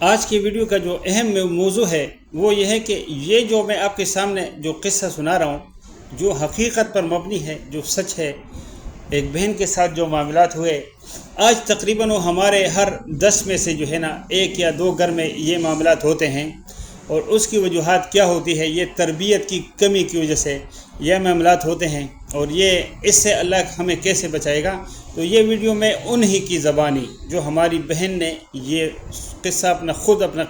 آج کی ویڈیو کا جو اہم موضوع ہے وہ یہ ہے کہ یہ جو میں آپ کے سامنے جو قصہ سنا رہا ہوں جو حقیقت پر مبنی ہے، جو سچ ہے، ایک بہن کے ساتھ جو معاملات ہوئے، آج تقریباً وہ ہمارے ہر 10 میں سے جو ہے نا 1 یا 2 گھر میں یہ معاملات ہوتے ہیں۔ اور اس کی وجوہات کیا ہوتی ہے؟ یہ تربیت کی کمی کی وجہ سے یہ معاملات ہوتے ہیں، اور یہ اس سے اللہ ہمیں کیسے بچائے گا؟ تو یہ ویڈیو میں انہی کی زبانی جو ہماری بہن نے یہ قصہ اپنا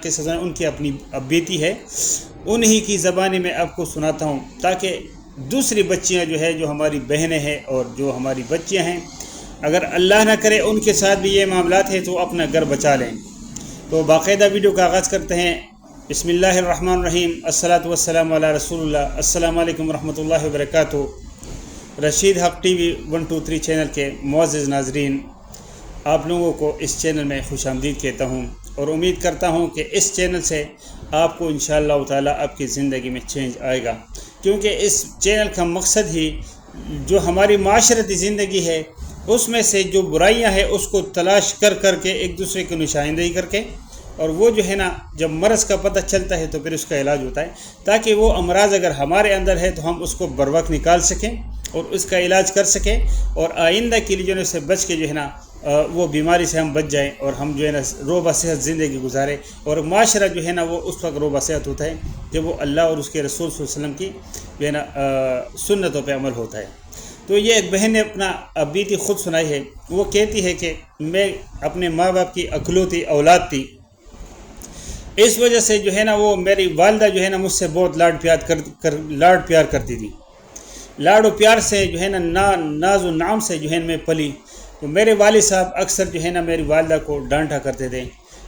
قصہ سنا، ان کی اپنی بیتی ہے، انہی کی زبانی میں آپ کو سناتا ہوں، تاکہ دوسری بچیاں جو ہے، جو ہماری بہنیں ہیں اور جو ہماری بچیاں ہیں، اگر اللہ نہ کرے ان کے ساتھ بھی یہ معاملات ہیں تو اپنا گھر بچا لیں۔ تو باقاعدہ ویڈیو کا آغاز کرتے ہیں۔ بسم اللہ الرحمن الرحیم، الصلاۃ والسلام علی رسول اللہ۔ السلام علیکم ورحمۃ اللہ وبرکاتہ۔ رشید حق ٹی وی 123 چینل کے معزز ناظرین، آپ لوگوں کو اس چینل میں خوش آمدید کہتا ہوں، اور امید کرتا ہوں کہ اس چینل سے آپ کو انشاءاللہ تعالیٰ آپ کی زندگی میں چینج آئے گا، کیونکہ اس چینل کا مقصد ہی جو ہماری معاشرتی زندگی ہے اس میں سے جو برائیاں ہیں اس کو تلاش کر کے ایک دوسرے کی نشاندہی کر کے، اور وہ جو ہے نا جب مرض کا پتہ چلتا ہے تو پھر اس کا علاج ہوتا ہے، تاکہ وہ امراض اگر ہمارے اندر ہے تو ہم اس کو بروقت نکال سکیں اور اس کا علاج کر سکیں، اور آئندہ کے لیے جو ہے سے بچ کے جو ہے نا وہ بیماری سے ہم بچ جائیں، اور ہم جو ہے نا روبہ صحت زندگی گزاریں، اور معاشرہ جو ہے نا وہ اس وقت روبہ صحت ہوتا ہے جب وہ اللہ اور اس کے رسول صلی اللہ علیہ وسلم کی جو ہے نا سنتوں پہ عمل ہوتا ہے۔ تو یہ ایک بہن نے اپنا بیتی خود سنائی ہے۔ وہ کہتی ہے کہ میں اپنے ماں باپ کی اکلوتی اولاد تھی، اس وجہ سے جو ہے نا وہ میری والدہ جو ہے نا مجھ سے بہت لاڈ پیار کرتی تھی۔ لاڈ و پیار سے جو ہے نا ناز و نام سے جو ہے میں پلی۔ تو میرے والد صاحب اکثر جو ہے نا میری والدہ کو ڈانٹا کرتے تھے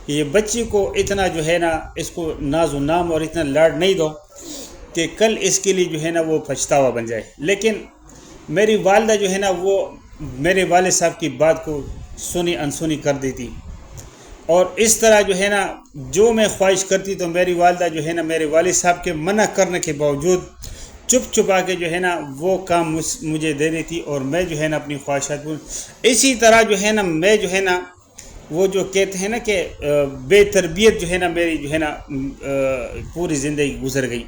کہ یہ بچی کو اتنا جو ہے نا اس کو ناز و نام اور اتنا لاڈ نہیں دو کہ کل اس کے لیے جو ہے نا وہ پچھتاوا بن جائے۔ لیکن میری والدہ جو ہے نا وہ میرے والد صاحب کی بات کو سنی انسنی کر دیتی، اور اس طرح جو ہے نا جو میں خواہش کرتی تو میری والدہ جو ہے نا میرے والد صاحب کے منع کرنے کے باوجود چھپا کے جو ہے نا وہ کام مجھے دے دیتی، اور میں جو ہے نا اپنی خواہشات اسی طرح جو ہے نا میں جو ہے نا وہ جو کہتے ہیں نا کہ بے تربیت جو ہے نا میری جو ہے نا پوری زندگی گزر گئی۔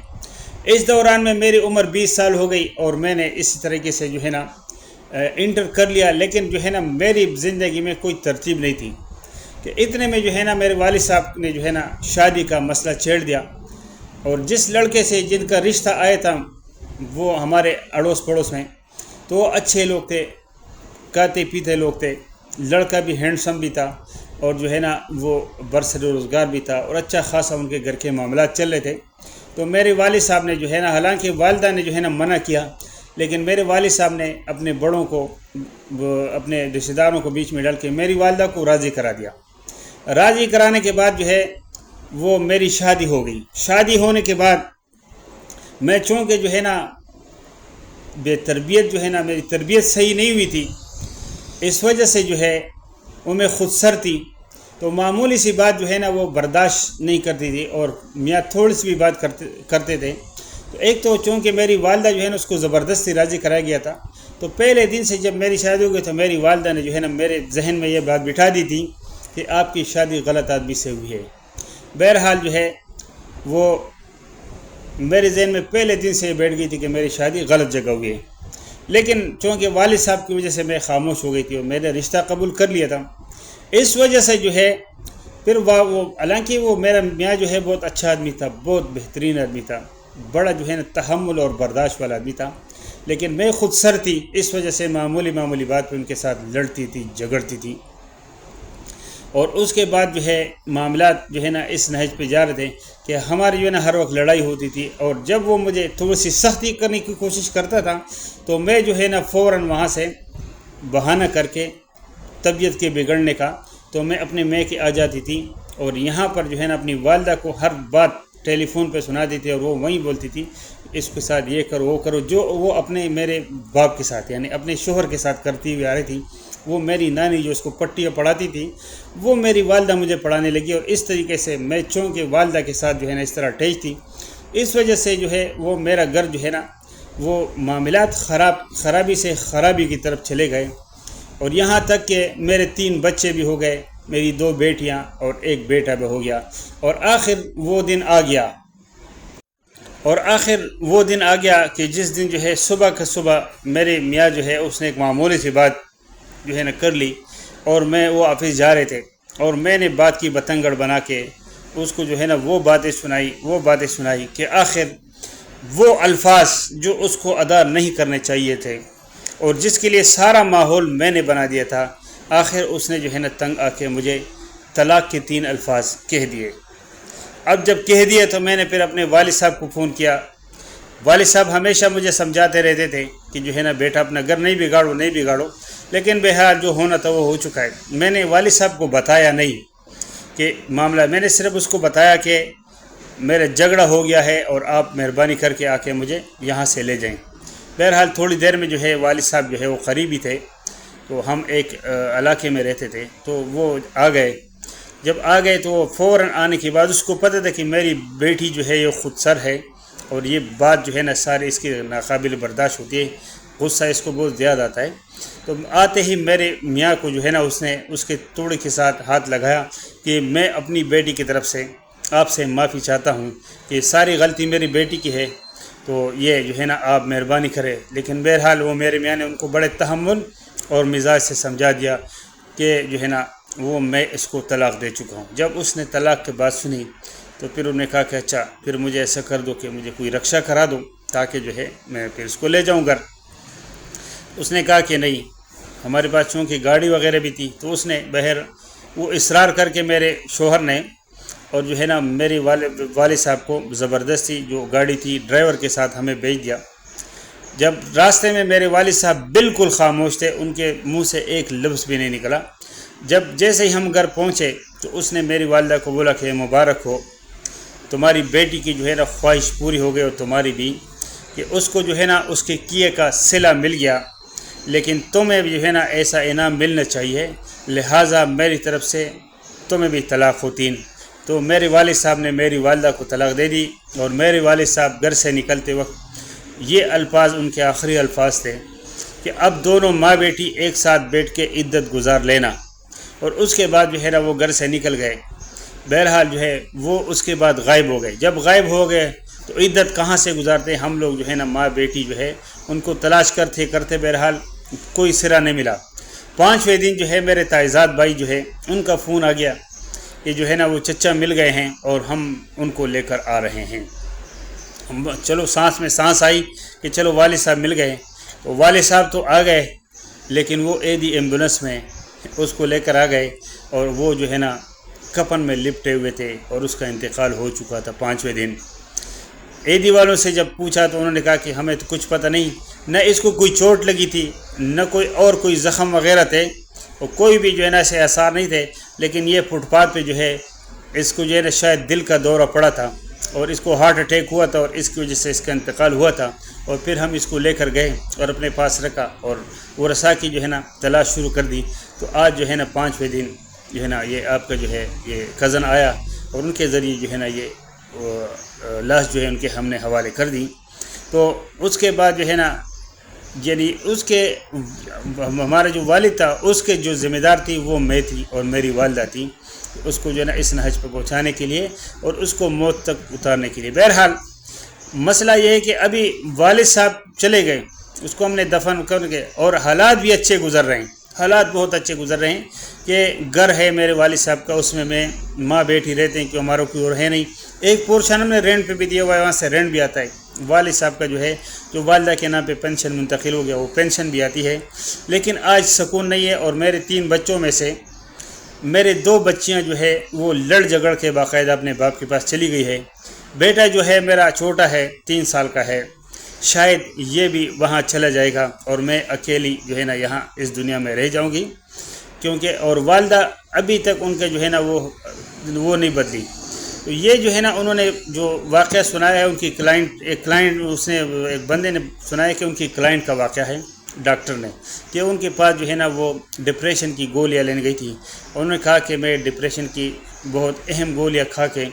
اس دوران میں میری عمر 20 سال ہو گئی، اور میں نے اسی طریقے سے جو ہے نا انٹر کر لیا، لیکن جو ہے نا میری زندگی میں کوئی ترتیب نہیں تھی کہ اتنے میں جو ہے نا میرے والد صاحب نے جو ہے نا شادی کا مسئلہ چھیڑ دیا، اور جس لڑکے سے جن کا رشتہ آیا تھا وہ ہمارے اڑوس پڑوس میں، تو وہ اچھے لوگ تھے، کھاتے پیتے لوگ تھے، لڑکا بھی ہینڈسم بھی تھا، اور جو ہے نا وہ برسر روزگار بھی تھا، اور اچھا خاصا ان کے گھر کے معاملات چل رہے تھے۔ تو میرے والد صاحب نے جو ہے نا، حالانکہ والدہ نے جو ہے نا منع کیا، لیکن میرے والد صاحب نے اپنے بڑوں کو، اپنے رشتہ داروں کو بیچ میں ڈال کے میری والدہ کو راضی کرا دیا۔ راضی کرانے کے بعد جو ہے وہ میری شادی ہو گئی۔ شادی ہونے کے بعد میں چونکہ جو ہے نا بے تربیت جو ہے نا میری تربیت صحیح نہیں ہوئی تھی، اس وجہ سے جو ہے وہ میں خود سر تھی، تو معمولی سی بات جو ہے نا وہ برداشت نہیں کرتی تھی، اور میاں تھوڑی سی بھی بات کرتے تھے تو ایک تو چونکہ میری والدہ جو ہے نا اس کو زبردستی راضی کرایا گیا تھا، تو پہلے دن سے جب میری شادی ہو گئی تو میری والدہ نے جو ہے نا میرے ذہن میں یہ بات بٹھا دی تھی کہ آپ کی شادی غلط آدمی سے ہوئی ہے۔ بہرحال جو ہے وہ میرے ذہن میں پہلے دن سے بیٹھ گئی تھی کہ میری شادی غلط جگہ ہوئی ہے، لیکن چونکہ والد صاحب کی وجہ سے میں خاموش ہو گئی تھی، اور میں نے رشتہ قبول کر لیا تھا۔ اس وجہ سے جو ہے پھر وہ حالانکہ وہ میرا میاں جو ہے بہت اچھا آدمی تھا، بہت بہترین آدمی تھا، بڑا جو ہے نا تحمل اور برداشت والا آدمی تھا، لیکن میں خود سر تھی، اس وجہ سے معمولی بات پہ ان کے ساتھ لڑتی تھی، جھگڑتی تھی، اور اس کے بعد جو ہے معاملات جو ہے نا اس نہج پہ جا رہے تھے کہ ہماری جو ہے نا ہر وقت لڑائی ہوتی تھی، اور جب وہ مجھے تھوڑی سی سختی کرنے کی کوشش کرتا تھا تو میں جو ہے نا فوراً وہاں سے بہانہ کر کے طبیعت کے بگڑنے کا تو میں اپنے میکے آ جاتی تھی، اور یہاں پر جو ہے نا اپنی والدہ کو ہر بات ٹیلی فون پہ سنا دیتی، اور وہ وہیں بولتی تھی اس کے ساتھ یہ کرو وہ کرو، جو وہ اپنے میرے باپ کے ساتھ یعنی اپنے شوہر کے ساتھ کرتی ہوئی آ رہی تھی۔ وہ میری نانی جو اس کو پٹیاں پڑھاتی تھی وہ میری والدہ مجھے پڑھانے لگی، اور اس طریقے سے میں چونکہ والدہ کے ساتھ جو ہے نا اس طرح اٹیچ تھی، اس وجہ سے جو ہے وہ میرا گھر جو ہے نا وہ معاملات خرابی سے خرابی کی طرف چلے گئے، اور یہاں تک کہ میرے 3 بچے بھی ہو گئے، میری 2 بیٹیاں اور 1 بیٹا بھی ہو گیا، اور آخر وہ دن آ گیا کہ جس دن جو ہے صبح کا صبح میرے میاں جو ہے اس نے ایک معمولی سی بات جو ہے نا کر لی، اور وہ آفس جا رہے تھے، اور میں نے بات کی بتنگڑ بنا کے اس کو جو ہے نا وہ باتیں سنائی کہ آخر وہ الفاظ جو اس کو ادا نہیں کرنے چاہیے تھے اور جس کے لیے سارا ماحول میں نے بنا دیا تھا، آخر اس نے جو ہے نا تنگ آ کے مجھے طلاق کے 3 الفاظ کہہ دیے۔ اب جب کہہ دیے تو میں نے پھر اپنے والد صاحب کو فون کیا۔ والد صاحب ہمیشہ مجھے سمجھاتے رہتے تھے کہ جو ہے نا بیٹا اپنا گھر نہیں بگاڑو، لیکن بہرحال جو ہونا تھا وہ ہو چکا ہے۔ میں نے والد صاحب کو بتایا نہیں کہ معاملہ، میں نے صرف اس کو بتایا کہ میرا جھگڑا ہو گیا ہے اور آپ مہربانی کر کے آ کے مجھے یہاں سے لے جائیں۔ بہرحال تھوڑی دیر میں جو ہے والد صاحب جو ہے وہ قریبی تھے، تو ہم ایک علاقے میں رہتے تھے، تو وہ آ گئے۔ جب آ گئے تو فوراً آنے کے بعد اس کو پتہ تھا کہ میری بیٹی جو ہے یہ خود سر ہے، اور یہ بات جو ہے نا سارے اس کی ناقابل برداشت ہوتی ہے، غصہ اس کو بہت زیادہ آتا ہے۔ تو آتے ہی میرے میاں کو جو ہے نا اس نے اس کے توڑے کے ساتھ ہاتھ لگایا کہ میں اپنی بیٹی کی طرف سے آپ سے معافی چاہتا ہوں کہ ساری غلطی میری بیٹی کی ہے، تو یہ جو ہے نا آپ مہربانی کریں۔ لیکن بہرحال وہ میرے میاں نے ان کو بڑے تحمل اور مزاج سے سمجھا دیا کہ جو ہے نا وہ میں اس کو طلاق دے چکا ہوں۔ جب اس نے طلاق کی بات سنی تو پھر انہوں نے کہا کہ اچھا پھر مجھے ایسا کر دو کہ مجھے کوئی رکشا کرا دو تاکہ جو ہے میں پھر اس کو لے جاؤں گھر۔ اس نے کہا کہ نہیں، ہمارے پاس چونکہ گاڑی وغیرہ بھی تھی، تو اس نے وہ اصرار کر کے میرے شوہر نے اور جو ہے نا میری والد صاحب کو زبردستی جو گاڑی تھی ڈرائیور کے ساتھ ہمیں بھیج دیا۔ جب راستے میں میرے والد صاحب بالکل خاموش تھے، ان کے منہ سے ایک لفظ بھی نہیں نکلا۔ جیسے ہی ہم گھر پہنچے تو اس نے میری والدہ کو بولا کہ مبارک ہو، تمہاری بیٹی کی جو ہے نا خواہش پوری ہو گئی اور تمہاری بھی، کہ اس کو جو ہے نا اس کے کیے کا صلہ مل گیا، لیکن تمہیں بھی جو ہے نا ایسا انعام ملنا چاہیے، لہٰذا میری طرف سے تمہیں بھی طلاق ہو 3۔ تو میرے والد صاحب نے میری والدہ کو طلاق دے دی، اور میرے والد صاحب گھر سے نکلتے وقت یہ الفاظ ان کے آخری الفاظ تھے کہ اب دونوں ماں بیٹی ایک ساتھ بیٹھ کے عدت گزار لینا، اور اس کے بعد جو ہے نا وہ گھر سے نکل گئے۔ بہرحال جو ہے وہ اس کے بعد غائب ہو گئے۔ جب غائب ہو گئے تو عدت کہاں سے گزارتے؟ ہم لوگ جو ہے نا ماں بیٹی جو ہے ان کو تلاش کرتے بہرحال کوئی سرا نہیں ملا۔ 5ویں دن جو ہے میرے تائزاد بھائی جو ہے ان کا فون آ گیا کہ جو ہے نا وہ چچا مل گئے ہیں اور ہم ان کو لے کر آ رہے ہیں۔ چلو سانس میں سانس آئی کہ چلو والد صاحب مل گئے۔ تو والد صاحب تو آ گئے، لیکن وہ ایدی ایمبولنس میں اس کو لے کر آ گئے، اور وہ جو ہے نا کفن میں لپٹے ہوئے تھے اور اس کا انتقال ہو چکا تھا 5ویں دن۔ ایدی والوں سے جب پوچھا تو انہوں نے کہا کہ ہمیں تو کچھ پتہ نہیں، نہ اس کو کوئی چوٹ لگی تھی، نہ کوئی زخم وغیرہ تھے، اور کوئی بھی جو ہے نا ایسے آثار نہیں تھے، لیکن یہ فٹ پاتھ پہ جو ہے اس کو جو ہے نا شاید دل کا دورہ پڑا تھا اور اس کو ہارٹ اٹیک ہوا تھا، اور اس کی وجہ سے اس کا انتقال ہوا تھا۔ اور پھر ہم اس کو لے کر گئے اور اپنے پاس رکھا اور ورثاء کی جو ہے نا تلاش شروع کر دی۔ تو آج جو ہے نا 5ویں دن جو ہے نا یہ آپ کا جو ہے یہ کزن آیا، اور ان کے ذریعے جو ہے نا یہ لاش جو ہے ان کے ہم نے حوالے کر دی۔ تو اس کے بعد جو ہے نا یعنی اس کے ہمارا جو والد تھا اس کے جو ذمہ دار تھی وہ میں تھی اور میری والدہ تھی، اس کو جو ہے نا اس نہج پہ پہنچانے کے لیے اور اس کو موت تک اتارنے کے لیے۔ بہرحال مسئلہ یہ ہے کہ ابھی والد صاحب چلے گئے، اس کو ہم نے دفن کر کے، اور حالات بھی اچھے گزر رہے ہیں، حالات بہت اچھے گزر رہے ہیں کہ گھر ہے میرے والد صاحب کا، اس میں ماں بیٹی رہتے ہیں کہ ہمارا کوئی اور ہے نہیں۔ ایک پورشن ہم نے رینٹ پہ بھی دیا ہوا ہے، وہاں سے رینٹ بھی آتا ہے۔ والد صاحب کا جو ہے جو والدہ کے نام پہ پینشن منتقل ہو گیا وہ پینشن بھی آتی ہے، لیکن آج سکون نہیں ہے۔ اور میرے 3 بچوں میں سے میرے 2 بچیاں جو ہے وہ لڑ جھگڑ کے باقاعدہ اپنے باپ کے پاس چلی گئی ہے۔ بیٹا جو ہے میرا چھوٹا ہے، 3 سال کا ہے، شاید یہ بھی وہاں چلا جائے گا اور میں اکیلی جو ہے نا یہاں اس دنیا میں رہ جاؤں گی، کیونکہ اور والدہ ابھی تک ان کے جو ہے نا وہ نہیں بدلی۔ تو یہ جو ہے نا انہوں نے جو واقعہ سنایا ہے ان کی ایک بندے نے سنایا کہ ان کی کلائنٹ کا واقعہ ہے ڈاکٹر نے، کہ ان کے پاس جو ہے نا وہ ڈپریشن کی گولیاں لینے گئی تھی۔ انہوں نے کہا کہ میں ڈپریشن کی بہت اہم گولیاں کھا کے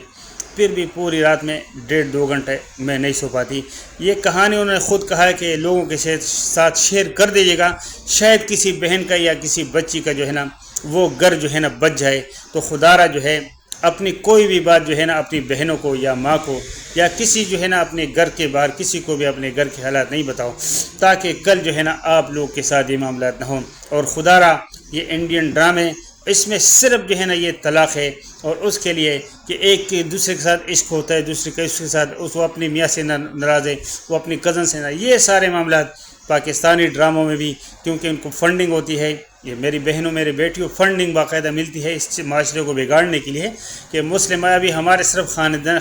پھر بھی پوری رات میں 1.5-2 گھنٹے میں نہیں سو پاتی۔ یہ کہانی انہوں نے خود کہا ہے کہ لوگوں کے ساتھ شیئر کر دیجیے گا، شاید کسی بہن کا یا کسی بچی کا جو ہے نا وہ گھر جو ہے نا بچ جائے، تو خدا را جو ہے اپنی کوئی بھی بات جو ہے نا اپنی بہنوں کو یا ماں کو یا کسی جو ہے نا اپنے گھر کے باہر کسی کو بھی اپنے گھر کے حالات نہیں بتاؤ، تاکہ کل جو ہے نا آپ لوگ کے ساتھ یہ معاملات نہ ہوں۔ اور خدا را یہ انڈین ڈرامے اس میں صرف جو ہے نا یہ طلاق ہے، اور اس کے لیے کہ ایک دوسرے کے ساتھ عشق ہوتا ہے، دوسرے کے عشق کے ساتھ وہ اپنی میاں سے ناراض ہے، وہ اپنی کزن سے ناراض، یہ سارے معاملات پاکستانی ڈراموں میں بھی، کیونکہ ان کو فنڈنگ ہوتی ہے۔ یہ میری بہنوں میرے بیٹیوں فنڈنگ باقاعدہ ملتی ہے اس معاشرے کو بگاڑنے کے لیے کہ مسلم ابھی ہمارے صرف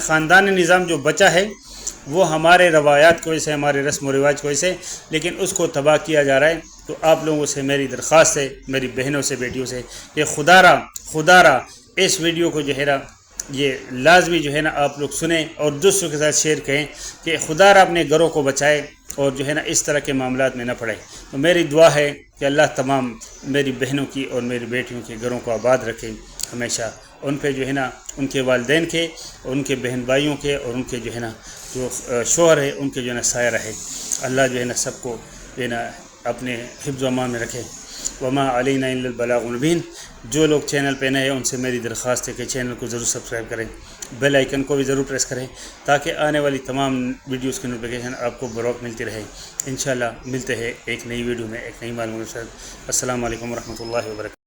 خاندانی نظام جو بچا ہے وہ ہمارے روایات کی وجہ سے، ہمارے رسم و رواج کی وجہ سے، لیکن اس کو تباہ کیا جا رہا ہے۔ تو آپ لوگوں سے میری درخواست ہے، میری بہنوں سے بیٹیوں سے، کہ خدا را اس ویڈیو کو جو ہے نا یہ لازمی جو ہے نا آپ لوگ سنیں اور دوسروں کے ساتھ شیئر کریں کہ خدا را اپنے گھروں کو بچائے اور جو ہے نا اس طرح کے معاملات میں نہ پڑے۔ تو میری دعا ہے کہ اللہ تمام میری بہنوں کی اور میری بیٹیوں کے گھروں کو آباد رکھے ہمیشہ، ان پہ جو ہے نا ان کے والدین کے اور ان کے بہن بھائیوں کے اور ان کے جو ہے نا جو شوہر ہے ان کے جو ہے نا سایہ رہے۔ اللہ جو ہے نا سب کو جو ہے نا اپنے حفظ و امان میں رکھے۔ وما علینا الا البلاغ المبین۔ جو لوگ چینل پہ نئے ہیں ان سے میری درخواست ہے کہ چینل کو ضرور سبسکرائب کریں، بیل آئیکن کو بھی ضرور پریس کریں تاکہ آنے والی تمام ویڈیوز کی نوٹیفیکیشن آپ کو بروقت ملتی رہے۔ انشاءاللہ ملتے ہیں ایک نئی ویڈیو میں ایک نئی معلومات کے ساتھ۔ السلام علیکم ورحمۃ اللہ وبرکاتہ۔